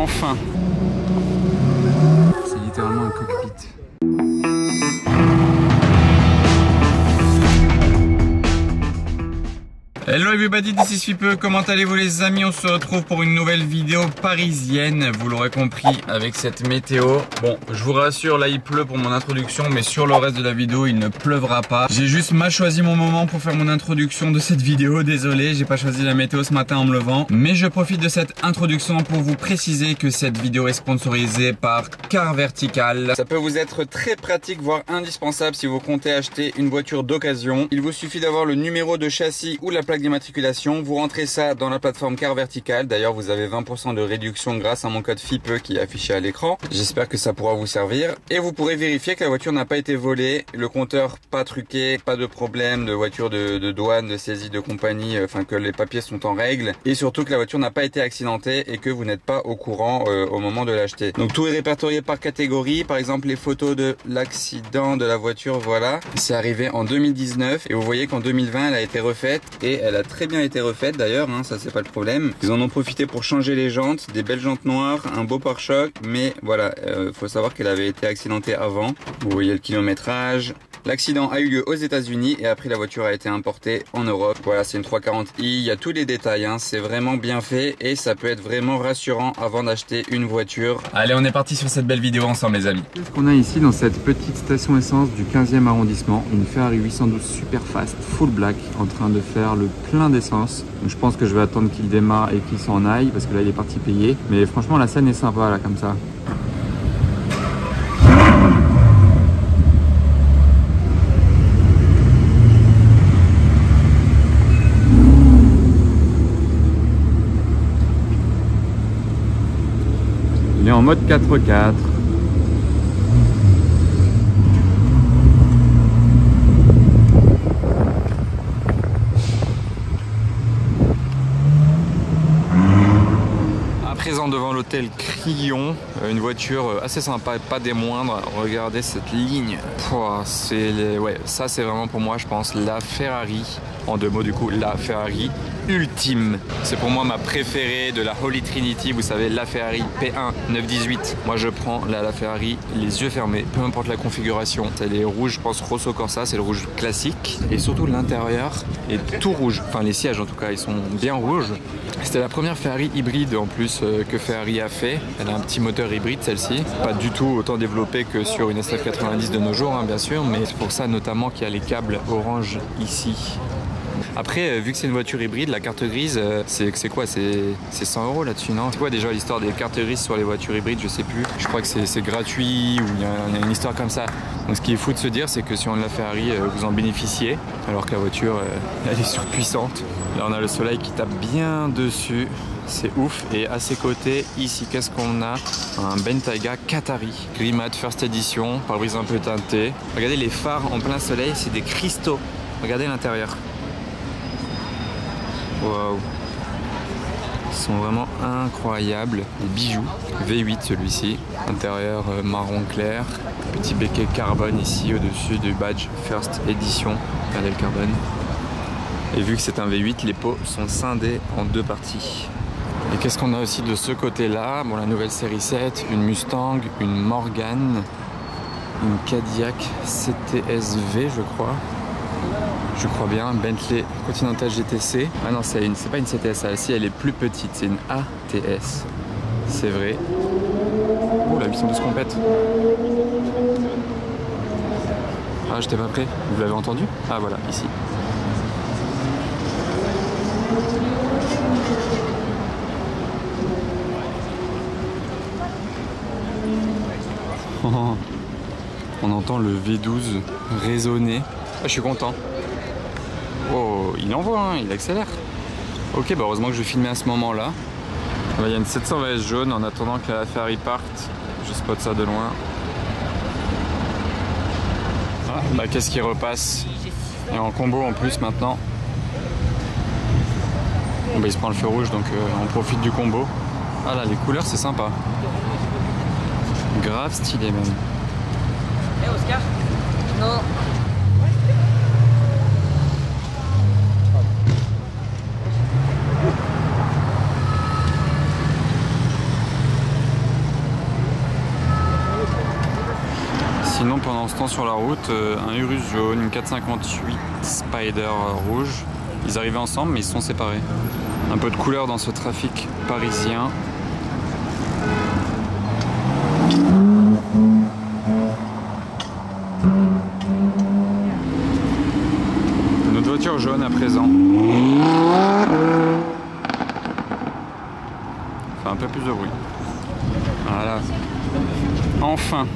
Enfin. C'est littéralement un cockpit. Hello everybody, this is Fipe. Comment allez-vous les amis? On se retrouve pour une nouvelle vidéo parisienne. Vous l'aurez compris avec cette météo. Bon, je vous rassure, là il pleut pour mon introduction, mais sur le reste de la vidéo il ne pleuvra pas. J'ai juste mal choisi mon moment pour faire mon introduction de cette vidéo. Désolé, j'ai pas choisi la météo ce matin en me levant. Mais je profite de cette introduction pour vous préciser que cette vidéo est sponsorisée par Car Vertical. Ça peut vous être très pratique, voire indispensable si vous comptez acheter une voiture d'occasion. Il vous suffit d'avoir le numéro de châssis ou la plaque d'immatriculation, vous rentrez ça dans la plateforme Car Vertical. D'ailleurs vous avez 20% de réduction grâce à mon code FIPE qui est affiché à l'écran. J'espère que ça pourra vous servir et vous pourrez vérifier que la voiture n'a pas été volée, le compteur pas truqué, pas de problème de voiture de douane, de saisie de compagnie, enfin que les papiers sont en règle et surtout que la voiture n'a pas été accidentée et que vous n'êtes pas au courant au moment de l'acheter. Donc tout est répertorié par catégorie, par exemple les photos de l'accident de la voiture, voilà, c'est arrivé en 2019 et vous voyez qu'en 2020 elle a été refaite et elle a très bien été refaite d'ailleurs, hein, ça c'est pas le problème. Ils en ont profité pour changer les jantes, des belles jantes noires, un beau pare-choc, mais voilà, faut savoir qu'elle avait été accidentée avant. Vous voyez le kilométrage. L'accident a eu lieu aux États-Unis et après la voiture a été importée en Europe. Voilà, c'est une 340i, il y a tous les détails, hein, c'est vraiment bien fait et ça peut être vraiment rassurant avant d'acheter une voiture. Allez, on est parti sur cette belle vidéo ensemble les amis. Qu'est-ce qu'on a ici dans cette petite station essence du 15e arrondissement? Une Ferrari 812 Superfast full black en train de faire le plein d'essence. Donc je pense que je vais attendre qu'il démarre et qu'il s'en aille parce que là il est parti payer. Mais franchement la scène est sympa là comme ça. Il est en mode 4x4. À présent devant l'hôtel Crillon, une voiture assez sympa et pas des moindres. Regardez cette ligne. Ouais, ça c'est vraiment pour moi je pense la Ferrari. En deux mots du coup, la Ferrari ultime. C'est pour moi ma préférée de la Holy Trinity, vous savez, la Ferrari P1 918. Moi je prends la Ferrari les yeux fermés, peu importe la configuration. Elle est rouge, je pense Rosso Corsa, c'est le rouge classique. Et surtout l'intérieur est tout rouge. Enfin les sièges en tout cas, ils sont bien rouges. C'était la première Ferrari hybride en plus que Ferrari a fait. Elle a un petit moteur hybride celle-ci. Pas du tout autant développé que sur une SF90 de nos jours, hein, bien sûr. Mais c'est pour ça notamment qu'il y a les câbles orange ici. Après, vu que c'est une voiture hybride, la carte grise, c'est quoi? C'est 100 € là-dessus, non? C'est quoi déjà l'histoire des cartes grises sur les voitures hybrides? Je sais plus. Je crois que c'est gratuit ou il y a une histoire comme ça. Donc ce qui est fou de se dire, c'est que si on a la Ferrari, vous en bénéficiez, alors que la voiture, elle est surpuissante. Là, on a le soleil qui tape bien dessus. C'est ouf. Et à ses côtés, ici, qu'est-ce qu'on a? Un Bentayga Qatari. Gris mat First Edition, pare-brise un peu teinté. Regardez les phares en plein soleil, c'est des cristaux. Regardez l'intérieur. Waouh, ils sont vraiment incroyables, des bijoux. V8 celui-ci, intérieur marron clair, petit béquet carbone ici au-dessus du badge First Edition. Regardez le carbone. Et vu que c'est un V8, les pots sont scindés en deux parties. Et qu'est-ce qu'on a aussi de ce côté-là? Bon, la nouvelle série 7, une Mustang, une Morgan, une Cadillac CTS-V je crois. Je crois bien, Bentley Continental GTC. Ah non, c'est pas une CTS, celle-ci elle est plus petite, c'est une ATS. C'est vrai. Oh, la 812 complète. Ah, j'étais pas prêt. Vous l'avez entendu? Ah voilà, ici. Oh, on entend le V12 résonner. Ah, je suis content. Oh, il envoie, hein, il accélère. Ok, bah heureusement que je vais filmer à ce moment-là. Il y a une 720S jaune en attendant que la Ferrari parte. Je spot ça de loin. Ah, bah qu'est-ce qui repasse? Et en combo en plus maintenant. Bon, bah, il se prend le feu rouge donc on profite du combo. Ah là, les couleurs c'est sympa. Grave stylé même. Eh Oscar? Non. Sinon pendant ce temps sur la route, un Urus jaune, une 458 Spider rouge. Ils arrivaient ensemble mais ils se sont séparés. Un peu de couleur dans ce trafic parisien. Notre voiture jaune à présent. Fait un peu plus de bruit. Voilà. Enfin.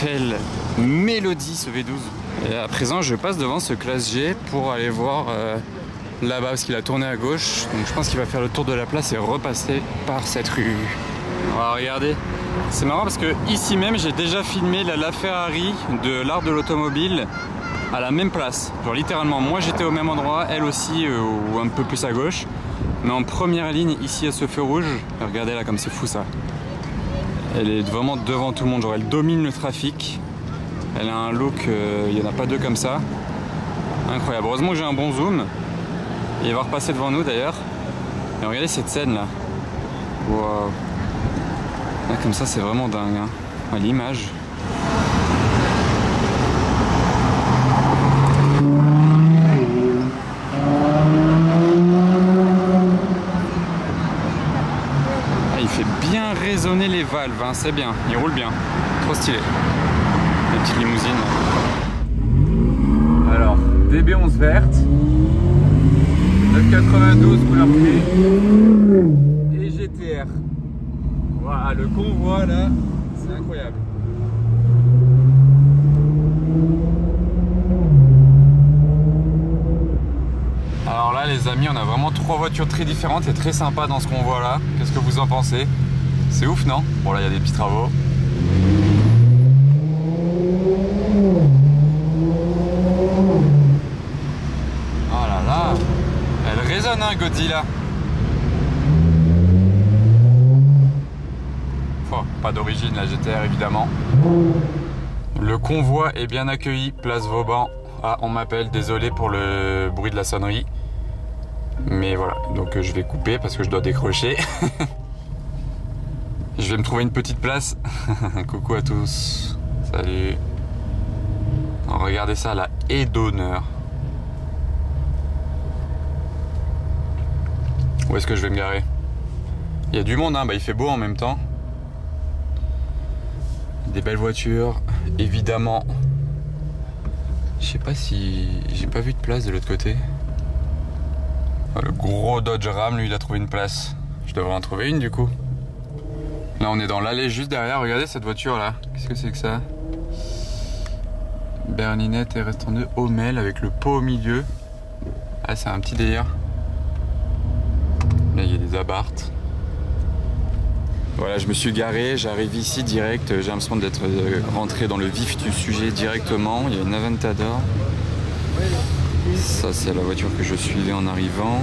Quelle mélodie ce V12. Et à présent je passe devant ce classe G pour aller voir là-bas parce qu'il a tourné à gauche. Donc je pense qu'il va faire le tour de la place et repasser par cette rue. Alors regardez, c'est marrant parce que ici même j'ai déjà filmé la LaFerrari de l'art de l'automobile à la même place. Genre littéralement moi j'étais au même endroit, elle aussi ou un peu plus à gauche. Mais en première ligne ici à ce feu rouge. Et regardez là comme c'est fou ça. Elle est vraiment devant tout le monde, genre elle domine le trafic. Elle a un look, il n'y en a pas deux comme ça. Incroyable, heureusement que j'ai un bon zoom. Et il va repasser devant nous d'ailleurs. Et regardez cette scène là. Waouh. Là comme ça c'est vraiment dingue hein. À l'image. Il fait bien résonner les valves, hein, c'est bien, il roule bien, trop stylé. La petite limousine. Alors, DB11 verte, 992 couleur gris et GTR. Voilà, le convoi là, c'est incroyable. Alors là les amis, on a vraiment trois voitures très différentes et très sympas dans ce convoi là. Qu'est-ce que vous en pensez? C'est ouf non? Bon là il y a des petits travaux. Oh là là, elle résonne hein Godzilla. Oh, pas d'origine la GTR évidemment. Le convoi est bien accueilli, place Vauban. Ah, on m'appelle, désolé pour le bruit de la sonnerie. Mais voilà, donc je vais couper parce que je dois décrocher. Je vais me trouver une petite place. Coucou à tous. Salut. Alors, regardez ça, la haie d'honneur. Où est-ce que je vais me garer? Il y a du monde, hein, bah, il fait beau en même temps. Des belles voitures, évidemment. Je sais pas si... J'ai pas vu de place de l'autre côté. Oh, le gros Dodge Ram, lui, il a trouvé une place. Je devrais en trouver une du coup. Là, on est dans l'allée juste derrière. Regardez cette voiture là. Qu'est-ce que c'est que ça? Berlinette et restant de Hommel avec le pot au milieu. Ah, c'est un petit délire. Là, il y a des abarths. Voilà, je me suis garé, j'arrive ici direct, j'ai l'impression d'être rentré dans le vif du sujet directement. Il y a une Aventador. Ça c'est la voiture que je suivais en arrivant.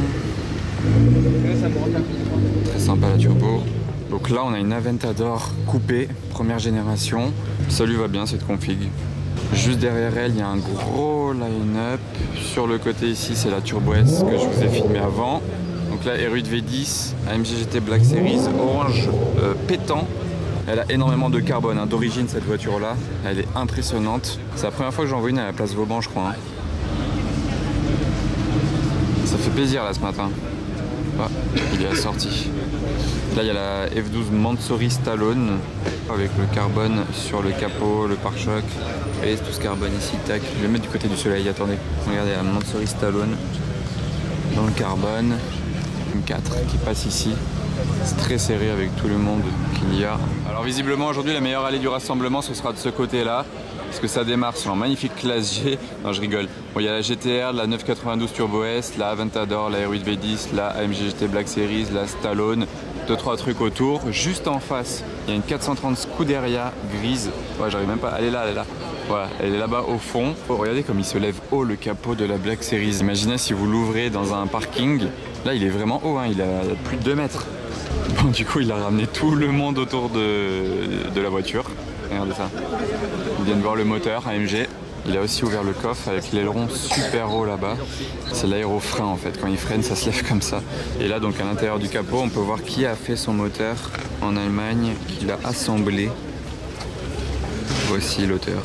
Très sympa la turbo. Donc là on a une Aventador coupée, première génération. Ça lui va bien cette config. Juste derrière elle il y a un gros line-up. Sur le côté ici c'est la Turbo S que je vous ai filmé avant. Donc là, R8 V10, AMG GT Black Series, orange pétant. Elle a énormément de carbone, hein, d'origine cette voiture-là. Elle est impressionnante. C'est la première fois que j'en vois une à la place Vauban, je crois. Hein. Ça fait plaisir là ce matin. Ah, il est assorti. Là, il y a la F12 Mansory Stallone avec le carbone sur le capot, le pare-choc. Vous voyez, tout ce carbone ici, tac. Je vais le mettre du côté du soleil, attendez. Regardez la Mansory Stallone dans le carbone. M4 qui passe ici. C'est très serré avec tout le monde qu'il y a. Alors visiblement aujourd'hui la meilleure allée du rassemblement ce sera de ce côté là. parce que ça démarre sur un magnifique classe G. Non, je rigole. Bon, il y a la GTR, la 992 Turbo S, la Aventador, la R8 V10, la AMG GT Black Series, la Stallone, 2-3 trucs autour. Juste en face, il y a une 430 Scuderia grise. Ouais, j'arrive même pas. Elle est là, elle est là. Voilà, elle est là-bas au fond. Oh, regardez comme il se lève haut le capot de la Black Series. Imaginez si vous l'ouvrez dans un parking. Là, il est vraiment haut, hein. Il a plus de 2 mètres. Bon, du coup, il a ramené tout le monde autour de la voiture. Regardez ça. Ils viennent voir le moteur AMG. Il a aussi ouvert le coffre avec l'aileron super haut là-bas. C'est l'aérofrein en fait. Quand il freine, ça se lève comme ça. Et là, donc à l'intérieur du capot, on peut voir qui a fait son moteur en Allemagne, qui l'a assemblé. Voici l'auteur.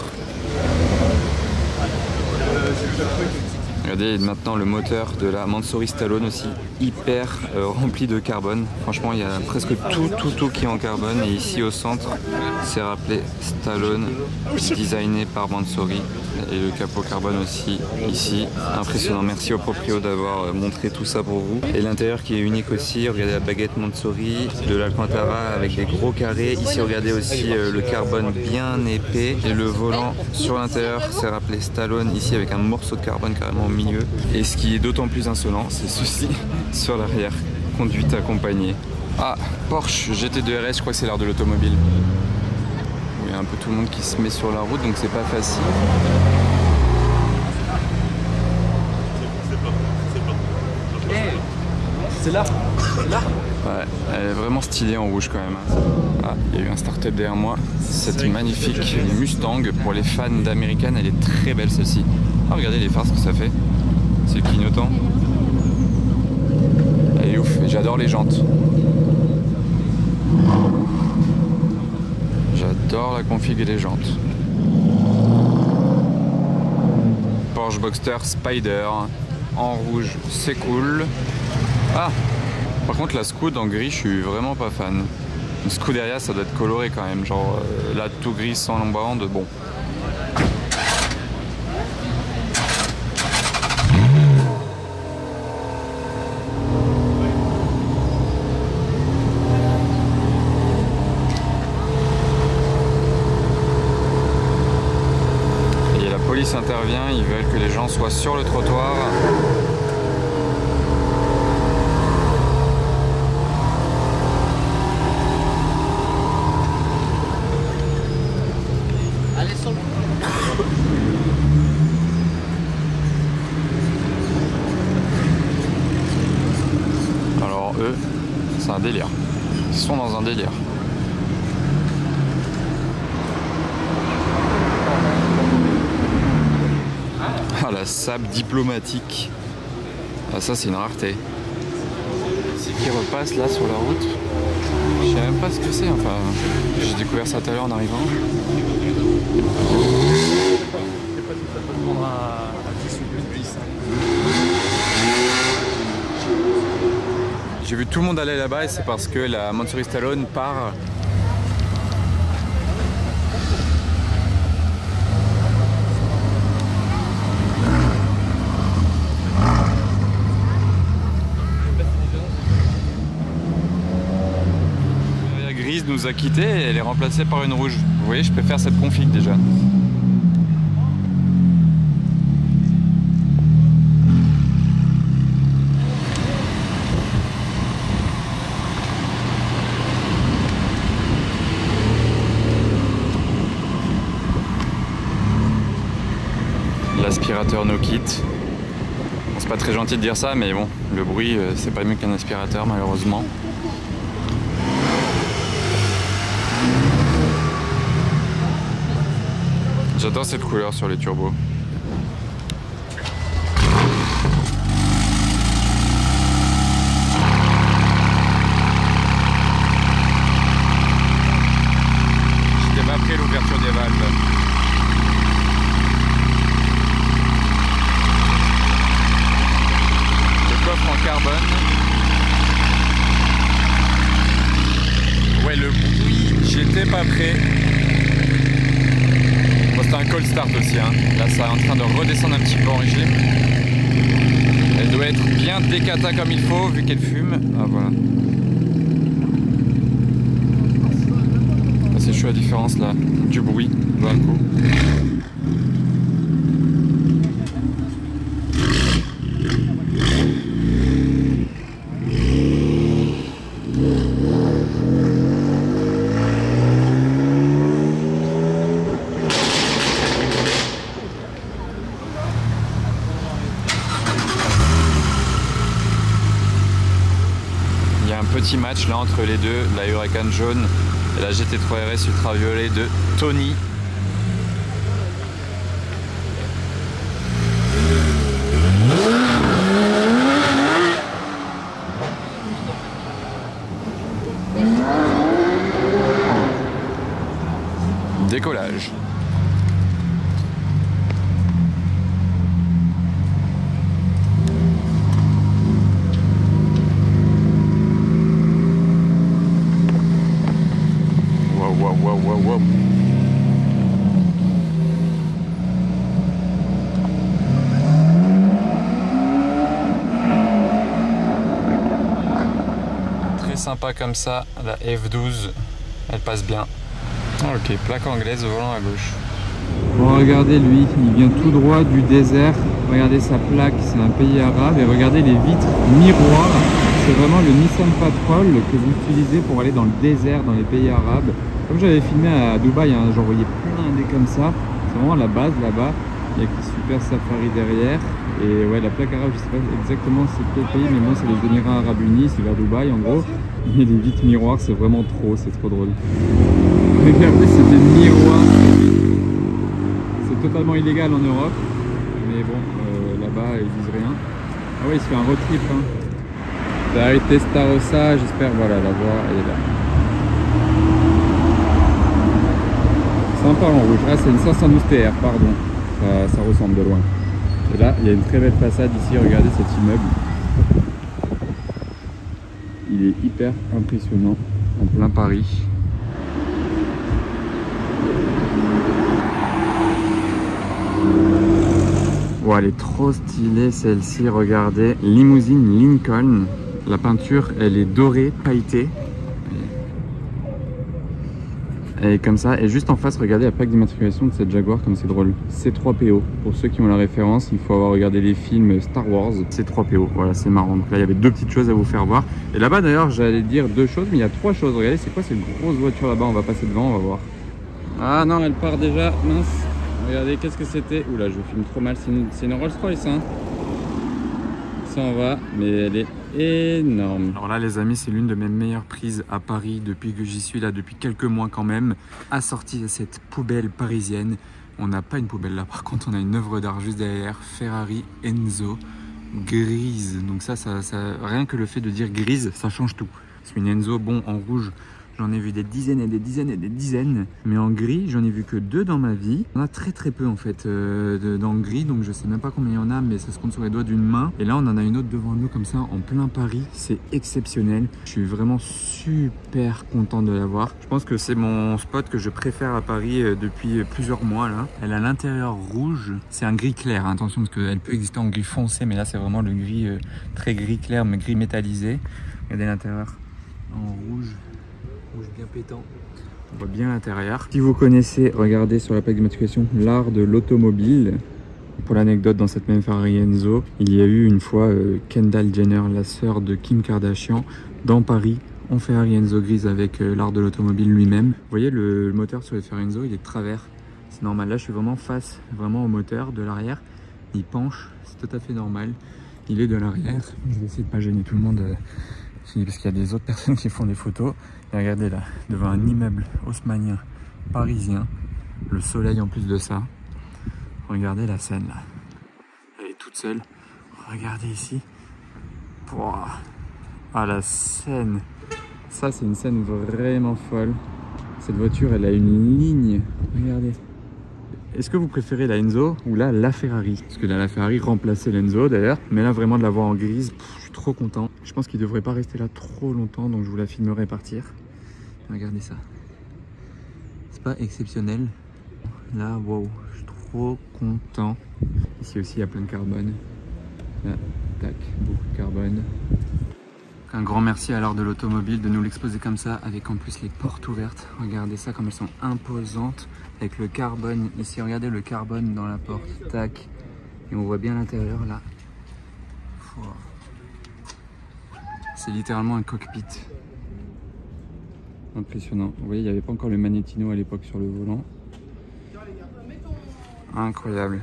Regardez maintenant le moteur de la Mansory Stallone aussi, hyper rempli de carbone. Franchement, il y a presque tout qui est en carbone. Et ici au centre, c'est rappelé Stallone, designé par Mansory. Et le capot carbone aussi ici. Impressionnant. Merci au proprio d'avoir montré tout ça pour vous. Et l'intérieur qui est unique aussi. Regardez la baguette Mansory, de l'Alcantara avec des gros carrés. Ici, regardez aussi le carbone bien épais. Et le volant sur l'intérieur, c'est rappelé Stallone ici avec un morceau de carbone carrément au milieu. Et ce qui est d'autant plus insolent, c'est ceci sur l'arrière. Conduite accompagnée. Ah, Porsche GT2 RS, je crois que c'est l'heure de l'automobile. Il y a un peu tout le monde qui se met sur la route, donc c'est pas facile. C'est là. Ouais, elle est vraiment stylée en rouge quand même. Ah, il y a eu un start-up derrière moi. C'est une magnifique Mustang. Pour les fans d'américaine, elle est très belle celle-ci. Ah, regardez les phares, ce que ça fait. C'est clignotant. Elle est ouf, j'adore les jantes. J'adore la config et les jantes. Porsche Boxster Spider en rouge, c'est cool. Ah, par contre la Scud en gris, je suis vraiment pas fan. Une Scuderia, ça doit être coloré quand même, genre là tout gris sans bande, bon. Et la police intervient, ils veulent que les gens soient sur le trottoir. Alors eux, c'est un délire. Ils sont dans un délire. Ah, la Saab diplomatique. Ah, ça c'est une rareté. C'est qui repasse là sur la route. Je sais même pas ce que c'est, enfin j'ai découvert ça tout à l'heure en arrivant. J'ai vu tout le monde aller là-bas et c'est parce que la Mansory Stallone part. La grise nous a quittés et elle est remplacée par une rouge. Vous voyez, je peux faire cette config déjà. L'aspirateur no kit. Bon, c'est pas très gentil de dire ça, mais bon, le bruit, c'est pas mieux qu'un aspirateur, malheureusement. J'adore cette couleur sur les turbos. J'étais pas prêt l'ouverture des valves. En carbone. Ouais, le bruit, j'étais pas prêt. Bon, c'était un cold start aussi, hein. Là ça est en train de redescendre un petit peu en régime. Elle doit être bien décata comme il faut vu qu'elle fume. Ah voilà. C'est chaud la différence là, du bruit d'un coup. petit match là entre les deux, la Huracan jaune et la GT3 RS ultraviolet de Tony. Décollage. Wow. Très sympa comme ça, la F12, elle passe bien. Ok, plaque anglaise, volant à gauche. Bon, regardez lui, il vient tout droit du désert. Regardez sa plaque, c'est un pays arabe. Et regardez les vitres miroirs. C'est vraiment le Nissan Patrol que vous utilisez pour aller dans le désert, dans les pays arabes. Comme j'avais filmé à Dubaï, hein, j'en voyais plein des comme ça. C'est vraiment la base là-bas. Il y a écrit Super Safari derrière. Et ouais, la plaque arabe, je sais pas exactement c'est quel pays, mais moi c'est les Émirats Arabes Unis, c'est vers Dubaï en gros. Et les vitres miroirs, c'est vraiment trop, c'est trop drôle. Regardez, c'est des miroirs. C'est totalement illégal en Europe. Mais bon, là-bas, ils disent rien. Ah ouais, il se fait un road trip. Hein. Ferrari Testarossa, j'espère, voilà, la voie, elle est là. Sympa en rouge. Ah, c'est une 512 TR, pardon. Ça ressemble de loin. Et là, il y a une très belle façade ici. Regardez cet immeuble. Il est hyper impressionnant, en plein Paris. Oh, elle est trop stylée celle-ci, regardez. Limousine Lincoln. La peinture, elle est dorée, pailletée. Et comme ça, et juste en face, regardez la plaque d'immatriculation de cette Jaguar, comme c'est drôle. C3PO. Pour ceux qui ont la référence, il faut avoir regardé les films Star Wars. C3PO, voilà, c'est marrant. Donc là, il y avait deux petites choses à vous faire voir. Et là-bas, d'ailleurs, j'allais dire deux choses, mais il y a trois choses. Regardez, c'est quoi cette grosse voiture là-bas? On va passer devant, on va voir. Ah non, elle part déjà, mince. Regardez, qu'est-ce que c'était? Oula, je filme trop mal. C'est une Rolls-Royce, hein. Ça en va, mais elle est énorme. Alors là, les amis, c'est l'une de mes meilleures prises à Paris depuis que j'y suis là, depuis quelques mois quand même. Assortie de cette poubelle parisienne. On n'a pas une poubelle là, par contre, on a une œuvre d'art juste derrière. Ferrari Enzo grise. Donc ça, rien que le fait de dire grise, ça change tout. C'est une Enzo, bon, en rouge. J'en ai vu des dizaines et des dizaines et des dizaines. Mais en gris, j'en ai vu que 2 dans ma vie. On a très peu en fait dans le gris. Donc je sais même pas combien il y en a, mais ça se compte sur les doigts d'une main. Et là, on en a une autre devant nous comme ça, en plein Paris. C'est exceptionnel. Je suis vraiment super content de l'avoir. Je pense que c'est mon spot que je préfère à Paris depuis plusieurs mois là. Elle a l'intérieur rouge. C'est un gris clair, hein. Attention parce qu'elle peut exister en gris foncé. Mais là, c'est vraiment le gris très gris clair, mais gris métallisé. Regardez l'intérieur en rouge. Bien pétant. On voit bien l'intérieur. Si vous connaissez, regardez sur la plaque d'immatriculation, l'art de l'automobile. Pour l'anecdote, dans cette même Ferrari Enzo, il y a eu une fois Kendall Jenner, la sœur de Kim Kardashian, dans Paris, en Ferrari Enzo grise avec l'art de l'automobile lui-même. Vous voyez, le moteur sur les Ferrari Enzo, il est de travers. C'est normal. Là, je suis vraiment face, vraiment au moteur de l'arrière. Il penche, c'est tout à fait normal. Il est de l'arrière. Je vais essayer de ne pas gêner tout le monde. Parce qu'il y a des autres personnes qui font des photos. Et regardez là, devant un immeuble haussmannien parisien, le soleil en plus de ça. Regardez la scène là. Elle est toute seule. Regardez ici. Pouah. Ah, la scène. Ça, c'est une scène vraiment folle. Cette voiture, elle a une ligne. Regardez. Est-ce que vous préférez la Enzo ou là la Ferrari? Parce que là, la Ferrari remplaçait l'Enzo d'ailleurs. Mais là, vraiment de la voir en grise, je suis trop content. Je pense qu'il ne devrait pas rester là trop longtemps, donc je vous la filmerai partir. Regardez ça. C'est pas exceptionnel? Là, wow, je suis trop content. Ici aussi, il y a plein de carbone. Là, tac, beaucoup de carbone. Un grand merci à l'art de l'automobile de nous l'exposer comme ça, avec en plus les portes ouvertes. Regardez ça comme elles sont imposantes, avec le carbone ici. Regardez le carbone dans la porte, tac. Et on voit bien l'intérieur là. C'est littéralement un cockpit. Impressionnant. Vous voyez, il n'y avait pas encore le magnétino à l'époque sur le volant. Incroyable.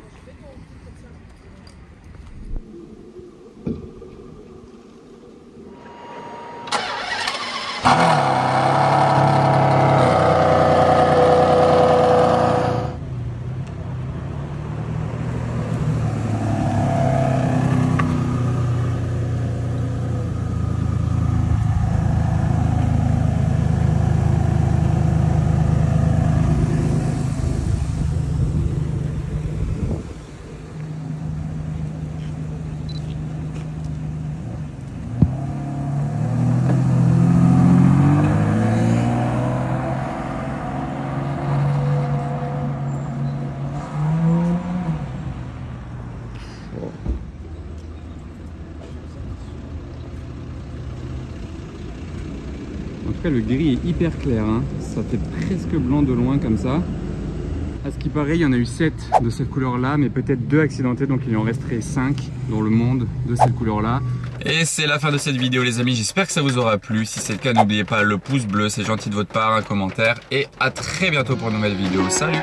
Oh. En tout cas, le gris est hyper clair, hein. Ça fait presque blanc de loin comme ça. À ce qui paraît, il y en a eu 7 de cette couleur-là, mais peut-être 2 accidentés, donc il en resterait 5 dans le monde de cette couleur-là. Et c'est la fin de cette vidéo, les amis. J'espère que ça vous aura plu. Si c'est le cas, n'oubliez pas le pouce bleu, c'est gentil de votre part, un commentaire. Et à très bientôt pour une nouvelle vidéo. Salut!